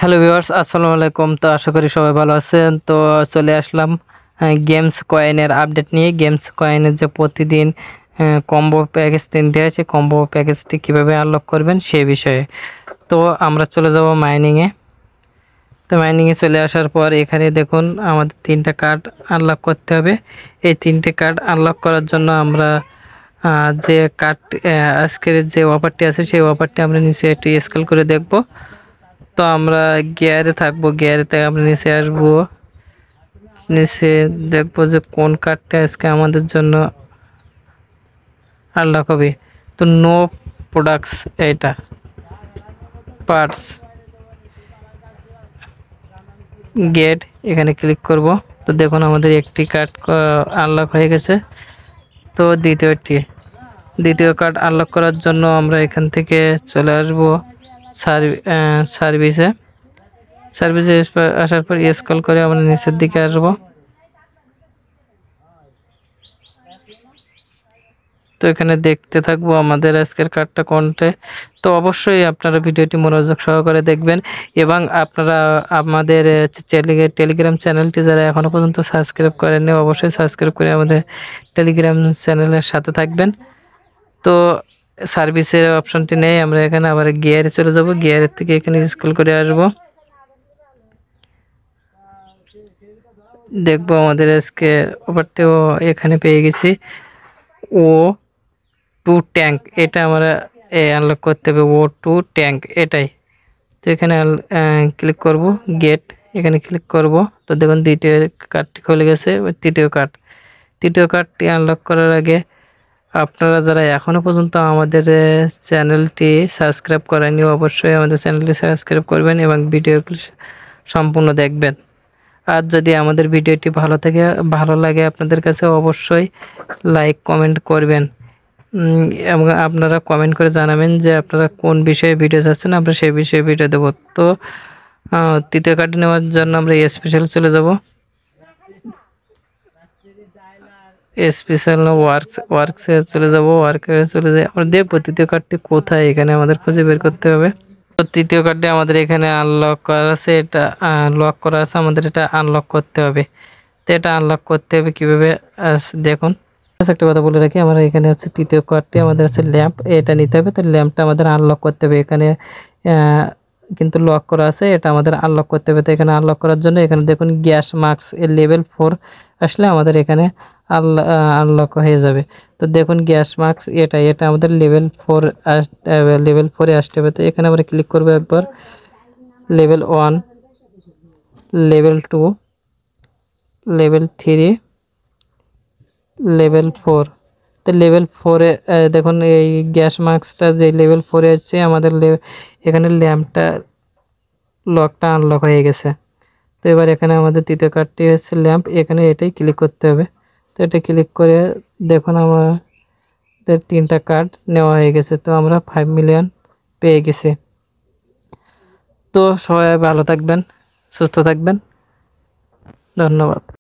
Hello viewers, আসসালামু আলাইকুম। তো আশা করি সবাই ভালো আছেন। তো চলে আসলাম গেমস কয়েনের আপডেট নিয়ে। গেমস কয়েনের যে প্রতিদিন কম্বো প্যাকেজ কিনতে হয়, সেই কম্বো প্যাকেজটি কীভাবে আনলক করবেন সেই বিষয়ে। তো আমরা চলে যাব মাইনিংয়ে। তো মাইনিংয়ে চলে আসার পর এখানে দেখুন আমাদের 3টা কার্ড আনলক করতে হবে। এই 3টে কার্ড আনলক করার জন্য আমরা যে কার্ড আজকের যে অফারটি আছে সেই অফারটি আমরা নিচে একটু স্ক্রল করে দেখব। তো আমরা গিয়ারে থাকবো, গিয়ারেতে আমরা নিচে আসবো, নিচে দেখবো যে কোন কার্ডটা আজকে আমাদের জন্য আনলক হবে। তো নো প্রোডাক্টস, এইটা পার্টস গেট, এখানে ক্লিক করব। তো দেখুন আমাদের একটি কার্ড আনলক হয়ে গেছে। তো দ্বিতীয় কার্ড আনলক করার জন্য আমরা এখান থেকে চলে আসব সার্ভিসে আসার পর স্ক্রল করে আমরা নিচের দিকে আসব। তো এখানে দেখতে থাকবো আমাদের আজকের কার্ডটা কোনটা। তো অবশ্যই আপনারা ভিডিওটি মনোযোগ সহকারে দেখবেন এবং আপনারা আমাদের টেলিগ্রাম চ্যানেলটি যারা এখনও পর্যন্ত সাবস্ক্রাইব করেননি অবশ্যই সাবস্ক্রাইব করে আমাদের টেলিগ্রাম চ্যানেলের সাথে থাকবেন। তো সার্ভিসের অপশনটি নেই, আমরা এখানে আবার গিয়ারে চলে যাব। গিয়ারের থেকে এখানে স্ক্রল করে আসব, দেখবো আমাদের আজকে অফারটিও এখানে পেয়ে গেছি। ও টু ট্যাঙ্ক, এটা আমরা আনলক করতে হবে। ও টু ট্যাঙ্ক এটাই। তো এখানে ক্লিক করব, গেট, এখানে ক্লিক করব। তো দেখুন দ্বিতীয় কার্ডটি খুলে গেছে। তৃতীয় কার্ডটি আনলক করার আগে আপনারা যারা এখনও পর্যন্ত আমাদের চ্যানেলটি সাবস্ক্রাইব করেননি অবশ্যই আমাদের চ্যানেলটি সাবস্ক্রাইব করবেন এবং ভিডিওগুলো সম্পূর্ণ দেখবেন। আর যদি আমাদের ভিডিওটি ভালো লাগে আপনাদের কাছে অবশ্যই লাইক কমেন্ট করবেন এবং আপনারা কমেন্ট করে জানাবেন যে আপনারা কোন বিষয়ে ভিডিও চাচ্ছেন, আমরা সেই বিষয়ে ভিডিও দেবো। তো তৃতীয় কার্ড নেওয়ার জন্য আমরা স্পেশাল চলে যাব। স্পেশাল ওয়ার্কসে চলে যাব। ওয়ার্কে চলে যাই, আমরা দেখবো তৃতীয় কার্ডটি কোথায়, এখানে আমাদের খুঁজে বের করতে হবে। তো তৃতীয় কার্ডটি আমাদের এখানে আনলক করা আছে, এটা লক করা আছে, আমাদের এটা আনলক করতে হবে। তো এটা আনলক করতে হবে কীভাবে দেখুন। একটা কথা বলে রাখি, আমরা এখানে হচ্ছে তৃতীয় কার্ডটি আমাদের আছে ল্যাম্প, এটা নিতে হবে। তো ল্যাম্পটা আমাদের আনলক করতে হবে। এখানে কিন্তু লক করা আছে, এটা আমাদের আনলক করতে হবে। তো এখানে আনলক করার জন্য এখানে দেখুন গ্যাস মাস্ক এর লেভেল 4 আসলে আমাদের এখানে আনলক হয়ে যাবে। তো দেখুন গ্যাস মাস্ক এটা আমাদের লেভেল 4-এ আসতে হবে। তো এখানে আমরা ক্লিক করবো একবার, লেভেল 1, লেভেল 2, লেভেল 3, লেভেল 4। তো লেভেল 4-এ দেখুন এই গ্যাস মাস্কটা যে লেভেল 4-এ আছে আমাদের এখানে ল্যাম্পটা লকটা আনলক হয়ে গেছে। তো এবার এখানে আমাদের তৃতীয় কার্ডটি হচ্ছে ল্যাম্প, এখানে এটাই ক্লিক করতে হবে। তো এটা ক্লিক করে দেখুন আমাদের 3টা কার্ড নেওয়া হয়ে গেছে। তো আমরা 5 মিলিয়ন পেয়ে গেছি। তো সবাই ভালো থাকবেন, সুস্থ থাকবেন, ধন্যবাদ।